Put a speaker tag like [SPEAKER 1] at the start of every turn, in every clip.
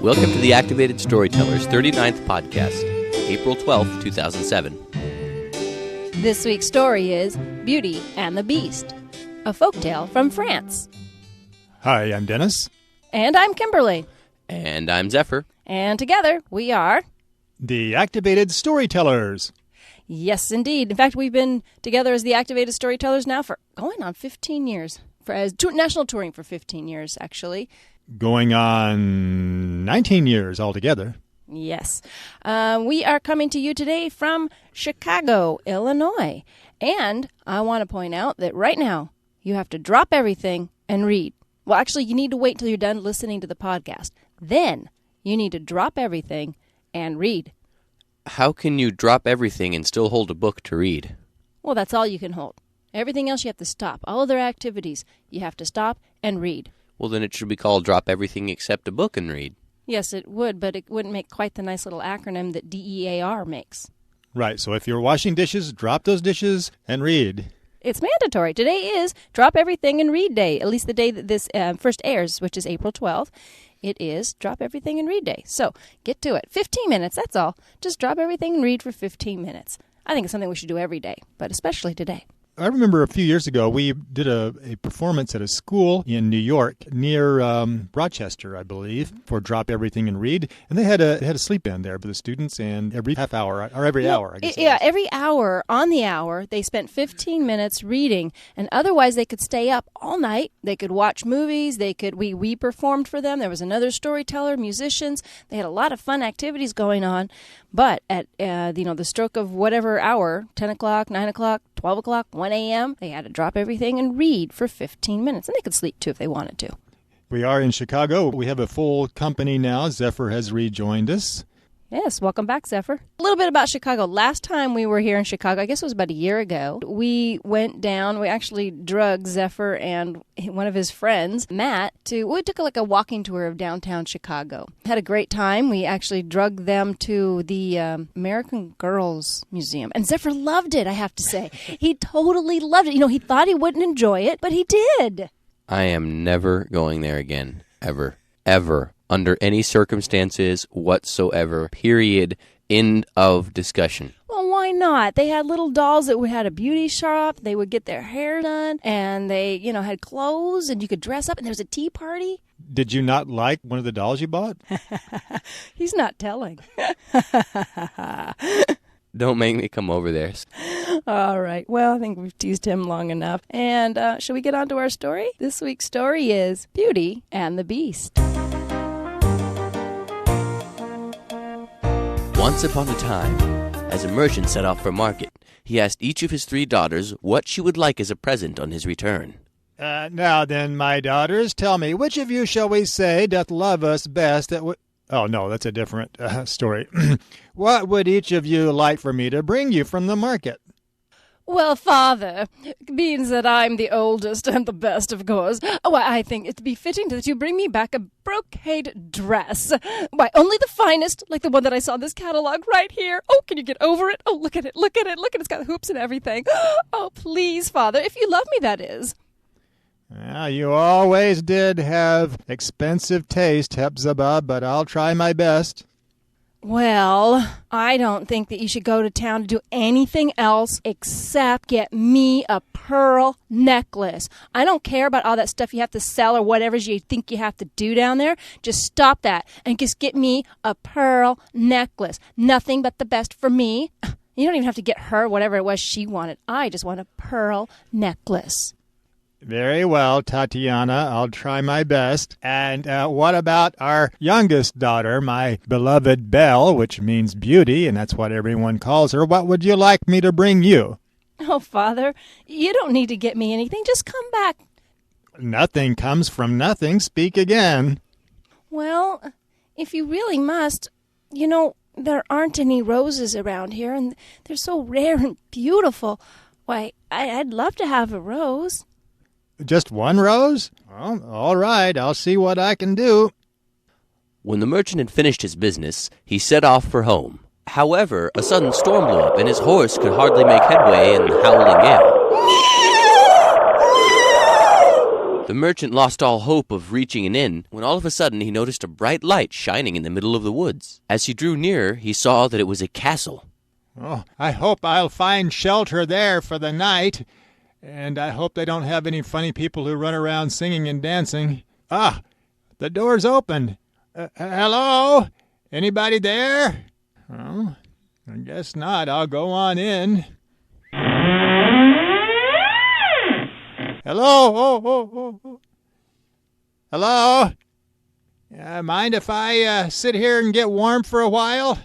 [SPEAKER 1] Welcome to the Activated Storytellers 39th podcast, April 12th, 2007.
[SPEAKER 2] This week's story is Beauty and the Beast, a folktale from France.
[SPEAKER 3] Hi, I'm Dennis.
[SPEAKER 2] And I'm Kimberly.
[SPEAKER 1] And I'm Zephyr.
[SPEAKER 2] And together we are
[SPEAKER 3] the Activated Storytellers.
[SPEAKER 2] Yes, indeed. In fact, we've been together as the Activated Storytellers now for going on 15 years. As national touring for 15 years, actually.
[SPEAKER 3] Going on 19 years altogether.
[SPEAKER 2] Yes. We are coming to you today from Chicago, Illinois. And I want to point out that right now you have to drop everything and read. Well, actually, you need to wait till you're done listening to the podcast. Then you need to drop everything and read.
[SPEAKER 1] How can you drop everything and still hold a book to read?
[SPEAKER 2] Well, that's all you can hold. Everything else you have to stop. All other activities you have to stop and read.
[SPEAKER 1] Well, then it should be called Drop Everything Except a Book and Read.
[SPEAKER 2] Yes, it would, but it wouldn't make quite the nice little acronym that D.E.A.R makes.
[SPEAKER 3] Right, so if you're washing dishes, drop those dishes and read.
[SPEAKER 2] It's mandatory. Today is Drop Everything and Read Day, at least the day that this first airs, which is April 12th. It is Drop Everything and Read Day. So get to it. 15 minutes, that's all. Just drop everything and read for 15 minutes. I think it's something we should do every day, but especially today.
[SPEAKER 3] I remember a few years ago, we did a performance at a school in New York near Rochester, I believe, for Drop Everything and Read. And they had a sleep in there for the students, and every half hour, or every hour, I guess.
[SPEAKER 2] Yeah, every hour, on the hour, they spent 15 minutes reading. And otherwise, they could stay up all night. They could watch movies. We performed for them. There was another storyteller, musicians. They had a lot of fun activities going on. But at the stroke of whatever hour, 10 o'clock, 9 o'clock, 12 o'clock, 1 a.m., they had to drop everything and read for 15 minutes. And they could sleep, too, if they wanted to.
[SPEAKER 3] We are in Chicago. We have a full company now. Zephyr has rejoined us.
[SPEAKER 2] Yes, welcome back, Zephyr. A little bit about Chicago. Last time we were here in Chicago, I guess it was about a year ago, we went down, we actually drugged Zephyr and one of his friends, Matt, we took like a walking tour of downtown Chicago. Had a great time. We actually drugged them to the American Girls Museum. And Zephyr loved it, I have to say. He totally loved it. He thought he wouldn't enjoy it, but he did.
[SPEAKER 1] I am never going there again. Ever. Ever. Under any circumstances whatsoever, period, end of discussion.
[SPEAKER 2] Well, why not? They had little dolls that had a beauty shop. They would get their hair done, and they, had clothes, and you could dress up, and there was a tea party.
[SPEAKER 3] Did you not like one of the dolls you bought?
[SPEAKER 2] He's not telling.
[SPEAKER 1] Don't make me come over there.
[SPEAKER 2] All right. Well, I think we've teased him long enough. And shall we get on to our story? This week's story is Beauty and the Beast.
[SPEAKER 1] Once upon a time, as a merchant set off for market, he asked each of his 3 daughters what she would like as a present on his return.
[SPEAKER 3] Now then, my daughters, tell me, which of you shall we say doth love us best? Oh, no, that's a different story. What would each of you like for me to bring you from the market?
[SPEAKER 2] Well, Father, being that I'm the oldest and the best, of course, I think it'd be fitting that you bring me back a brocade dress. Why, only the finest, like the one that I saw in this catalog right here. Oh, can you get over it? Oh, look at it, look at it, look at it. It's got hoops and everything. Oh, please, Father, if you love me, that is.
[SPEAKER 3] Well, you always did have expensive taste, Hepzibah, but I'll try my best.
[SPEAKER 2] Well, I don't think that you should go to town to do anything else except get me a pearl necklace. I don't care about all that stuff you have to sell or whatever you think you have to do down there. Just stop that and just get me a pearl necklace. Nothing but the best for me. You don't even have to get her whatever it was she wanted. I just want a pearl necklace.
[SPEAKER 3] Very well, Tatiana. I'll try my best. And what about our youngest daughter, my beloved Belle, which means beauty, and that's what everyone calls her. What would you like me to bring you?
[SPEAKER 2] Oh, Father, you don't need to get me anything. Just come back.
[SPEAKER 3] Nothing comes from nothing. Speak again.
[SPEAKER 2] Well, if you really must, there aren't any roses around here, and they're so rare and beautiful. Why, I'd love to have a rose.
[SPEAKER 3] Just one rose? Well, all right, I'll see what I can do.
[SPEAKER 1] When the merchant had finished his business, he set off for home. However, a sudden storm blew up, and his horse could hardly make headway in the howling gale. The merchant lost all hope of reaching an inn when all of a sudden he noticed a bright light shining in the middle of the woods. As he drew nearer, he saw that it was a castle.
[SPEAKER 3] Oh, I hope I'll find shelter there for the night. And I hope they don't have any funny people who run around singing and dancing. Ah, the door's opened. Hello? Anybody there? Oh, I guess not. I'll go on in. Hello? Oh. Hello? Mind if I sit here and get warm for a while?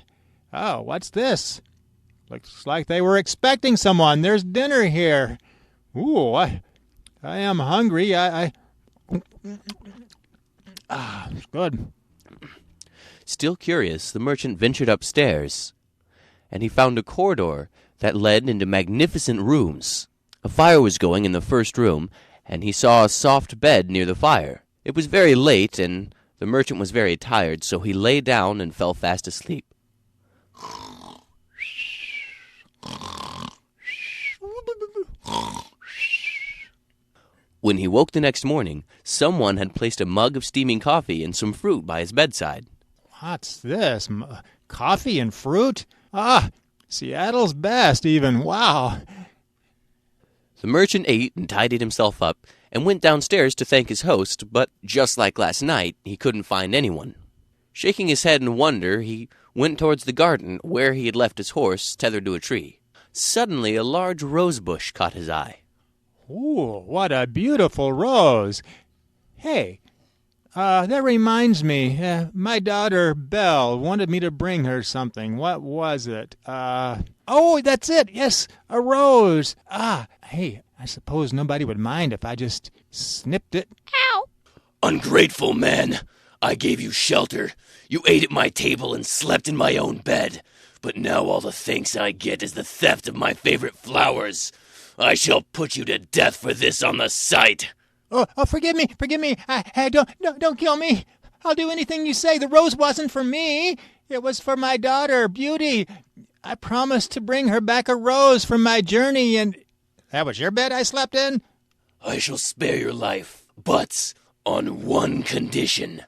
[SPEAKER 3] Oh, what's this? Looks like they were expecting someone. There's dinner here. Ooh, I am hungry. It's good.
[SPEAKER 1] Still curious, the merchant ventured upstairs, and he found a corridor that led into magnificent rooms. A fire was going in the first room, and he saw a soft bed near the fire. It was very late, and the merchant was very tired, so he lay down and fell fast asleep. When he woke the next morning, someone had placed a mug of steaming coffee and some fruit by his bedside.
[SPEAKER 3] What's this? Coffee and fruit? Ah, Seattle's best even. Wow.
[SPEAKER 1] The merchant ate and tidied himself up and went downstairs to thank his host, but just like last night, he couldn't find anyone. Shaking his head in wonder, he went towards the garden where he had left his horse tethered to a tree. Suddenly, a large rose bush caught his eye.
[SPEAKER 3] Ooh, what a beautiful rose. Hey, that reminds me. My daughter, Belle, wanted me to bring her something. What was it? Oh, that's it. Yes, a rose. Hey, I suppose nobody would mind if I just snipped it.
[SPEAKER 2] Ow!
[SPEAKER 1] Ungrateful man! I gave you shelter. You ate at my table and slept in my own bed. But now all the thanks I get is the theft of my favorite flowers. I shall put you to death for this on the sight.
[SPEAKER 3] Oh, forgive me. Don't kill me. I'll do anything you say. The rose wasn't for me. It was for my daughter, Beauty. I promised to bring her back a rose from my journey, and that was your bed I slept in?
[SPEAKER 1] I shall spare your life, but on one condition,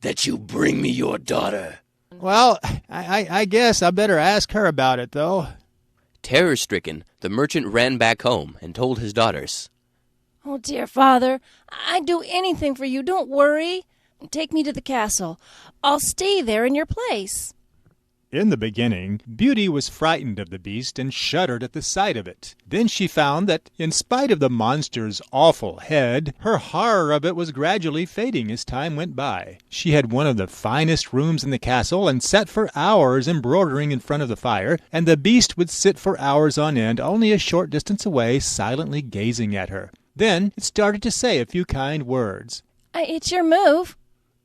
[SPEAKER 1] that you bring me your daughter.
[SPEAKER 3] Well, I guess I better ask her about it, though.
[SPEAKER 1] Terror-stricken, the merchant ran back home and told his daughters.
[SPEAKER 2] Oh, dear father, I'd do anything for you. Don't worry. Take me to the castle. I'll stay there in your place.
[SPEAKER 3] In the beginning, Beauty was frightened of the beast and shuddered at the sight of it. Then she found that, in spite of the monster's awful head, her horror of it was gradually fading as time went by. She had one of the finest rooms in the castle and sat for hours embroidering in front of the fire, and the beast would sit for hours on end only a short distance away, silently gazing at her. Then it started to say a few kind words.
[SPEAKER 2] It's your move.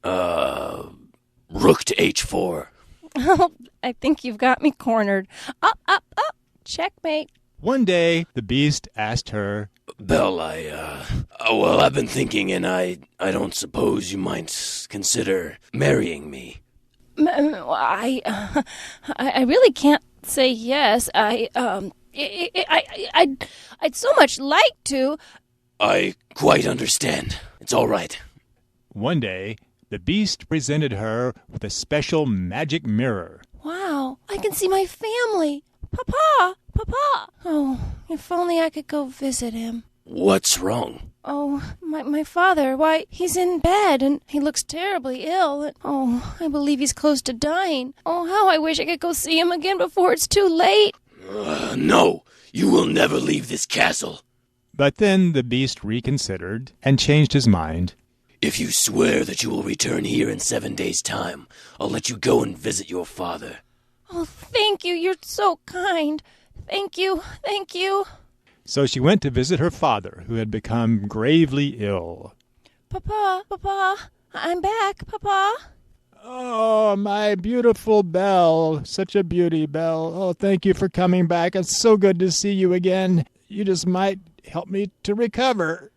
[SPEAKER 1] Rook to H4.
[SPEAKER 2] Oh, I think you've got me cornered. Up. Checkmate.
[SPEAKER 3] One day, the beast asked her,
[SPEAKER 1] Belle, I've been thinking, and I don't suppose you might consider marrying me.
[SPEAKER 2] I really can't say yes. I'd so much like to.
[SPEAKER 1] I quite understand. It's all right.
[SPEAKER 3] One day, the beast presented her with a special magic mirror.
[SPEAKER 2] Wow, I can see my family. Papa! Oh, if only I could go visit him.
[SPEAKER 1] What's wrong?
[SPEAKER 2] Oh, my father, why, he's in bed and he looks terribly ill. And, I believe he's close to dying. Oh, how I wish I could go see him again before it's too late.
[SPEAKER 1] No, you will never leave this castle.
[SPEAKER 3] But then the beast reconsidered and changed his mind.
[SPEAKER 1] If you swear that you will return here in 7 days' time, I'll let you go and visit your father.
[SPEAKER 2] Oh, thank you. You're so kind. Thank you.
[SPEAKER 3] So she went to visit her father, who had become gravely ill.
[SPEAKER 2] Papa, I'm back, Papa.
[SPEAKER 3] Oh, my beautiful Belle. Such a beauty, Belle. Oh, thank you for coming back. It's so good to see you again. You just might help me to recover.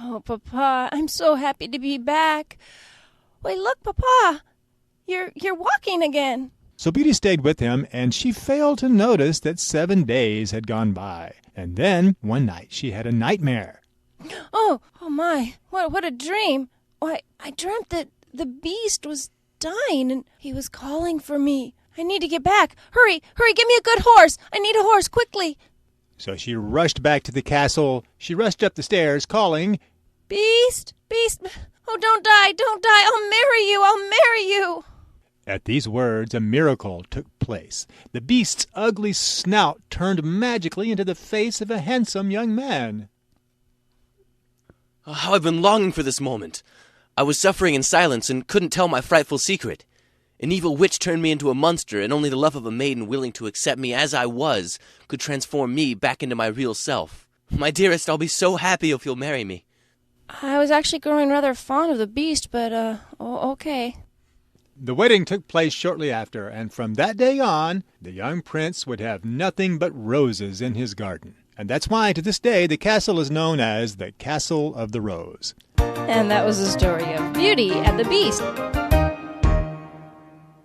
[SPEAKER 2] Oh, Papa, I'm so happy to be back. Wait, look, Papa. You're walking again.
[SPEAKER 3] So Beauty stayed with him, and she failed to notice that 7 days had gone by. And then, one night, she had a nightmare.
[SPEAKER 2] Oh my, what a dream. Why, I dreamt that the beast was dying and he was calling for me. I need to get back. Hurry, give me a good horse. I need a horse, quickly.
[SPEAKER 3] So she rushed back to the castle. She rushed up the stairs, calling,
[SPEAKER 2] Beast, oh, don't die, I'll marry you.
[SPEAKER 3] At these words, a miracle took place. The beast's ugly snout turned magically into the face of a handsome young man.
[SPEAKER 1] Oh, how I've been longing for this moment. I was suffering in silence and couldn't tell my frightful secret. An evil witch turned me into a monster, and only the love of a maiden willing to accept me as I was could transform me back into my real self. My dearest, I'll be so happy if you'll marry me.
[SPEAKER 2] I was actually growing rather fond of the beast, but, okay.
[SPEAKER 3] The wedding took place shortly after, and from that day on, the young prince would have nothing but roses in his garden. And that's why, to this day, the castle is known as the Castle of the Rose.
[SPEAKER 2] And that was the story of Beauty and the Beast.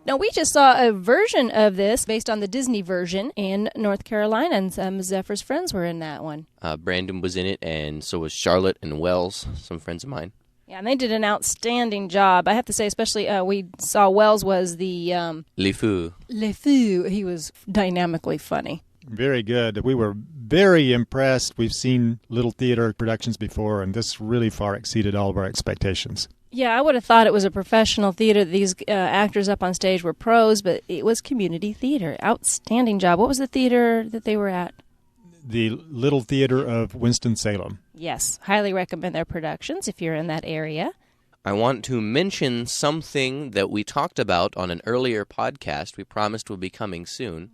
[SPEAKER 2] Now, we just saw a version of this based on the Disney version in North Carolina, and some of Zephyr's friends were in that one.
[SPEAKER 1] Brandon was in it, and so was Charlotte and Wells, some friends of mine.
[SPEAKER 2] Yeah, and they did an outstanding job. I have to say, especially we saw Wells was the...
[SPEAKER 1] Le Fou.
[SPEAKER 2] Le Fou. He was dynamically funny.
[SPEAKER 3] Very good. We were very impressed. We've seen Little Theater productions before, and this really far exceeded all of our expectations.
[SPEAKER 2] Yeah, I would have thought it was a professional theater. These actors up on stage were pros, but it was community theater. Outstanding job. What was the theater that they were at?
[SPEAKER 3] The Little Theatre of Winston-Salem.
[SPEAKER 2] Yes, highly recommend their productions if you're in that area.
[SPEAKER 1] I want to mention something that we talked about on an earlier podcast we promised would be coming soon,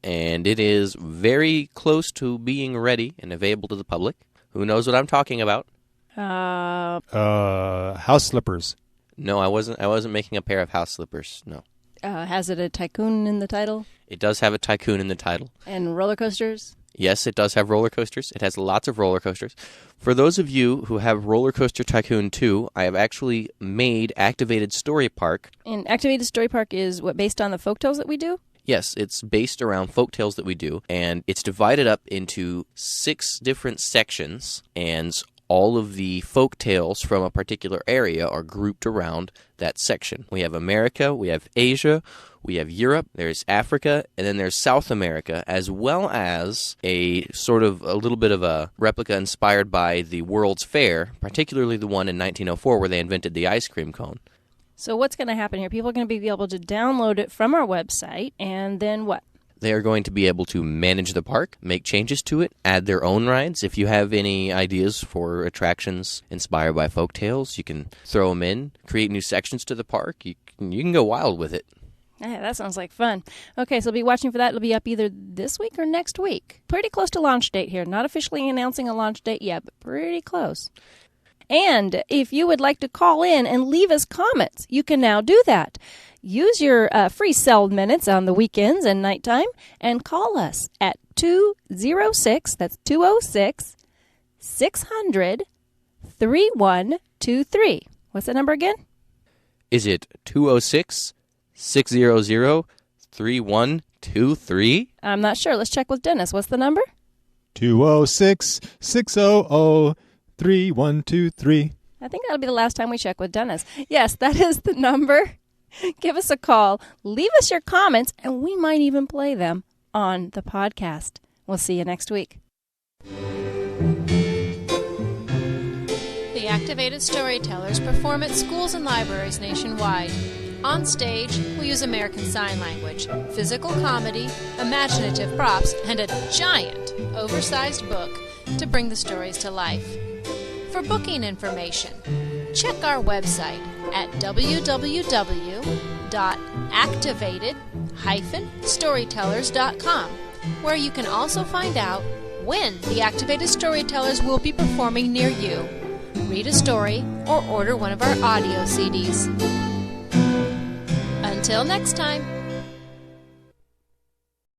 [SPEAKER 1] and it is very close to being ready and available to the public. Who knows what I'm talking about?
[SPEAKER 3] House slippers.
[SPEAKER 1] No, I wasn't making a pair of house slippers, no.
[SPEAKER 2] Has it a tycoon in the title?
[SPEAKER 1] It does have a tycoon in the title.
[SPEAKER 2] And roller coasters?
[SPEAKER 1] Yes, it does have roller coasters. It has lots of roller coasters. For those of you who have Roller Coaster Tycoon 2, I have actually made Activated Story Park.
[SPEAKER 2] And Activated Story Park is what, based on the folktales that we do?
[SPEAKER 1] Yes, it's based around folktales that we do, and it's divided up into 6 different sections, and all of the folk tales from a particular area are grouped around that section. We have America, we have Asia, we have Europe, there's Africa, and then there's South America, as well as a sort of a little bit of a replica inspired by the World's Fair, particularly the one in 1904 where they invented the ice cream cone.
[SPEAKER 2] So what's going to happen here? People are going to be able to download it from our website, and then what?
[SPEAKER 1] They are going to be able to manage the park, make changes to it, add their own rides. If you have any ideas for attractions inspired by folk tales, you can throw them in, create new sections to the park. You can go wild with it.
[SPEAKER 2] Yeah, that sounds like fun. Okay, so be watching for that. It'll be up either this week or next week. Pretty close to launch date here. Not officially announcing a launch date yet, but pretty close. And if you would like to call in and leave us comments, you can now do that. Use your free cell minutes on the weekends and nighttime and call us at 206, that's 206-600-3123. What's the number again?
[SPEAKER 1] Is it 206-600-3123?
[SPEAKER 2] I'm not sure. Let's check with Dennis. What's the number?
[SPEAKER 3] 206-600-3123.
[SPEAKER 2] I think that'll be the last time we check with Dennis. Yes, that is the number. Give us a call, leave us your comments, and we might even play them on the podcast. We'll see you next week.
[SPEAKER 4] The Activated Storytellers perform at schools and libraries nationwide. On stage, we use American Sign Language, physical comedy, imaginative props, and a giant, oversized book to bring the stories to life. For booking information, check our website at www.activated-storytellers.com, where you can also find out when the Activated Storytellers will be performing near you, read a story, or order one of our audio CDs. Until next time.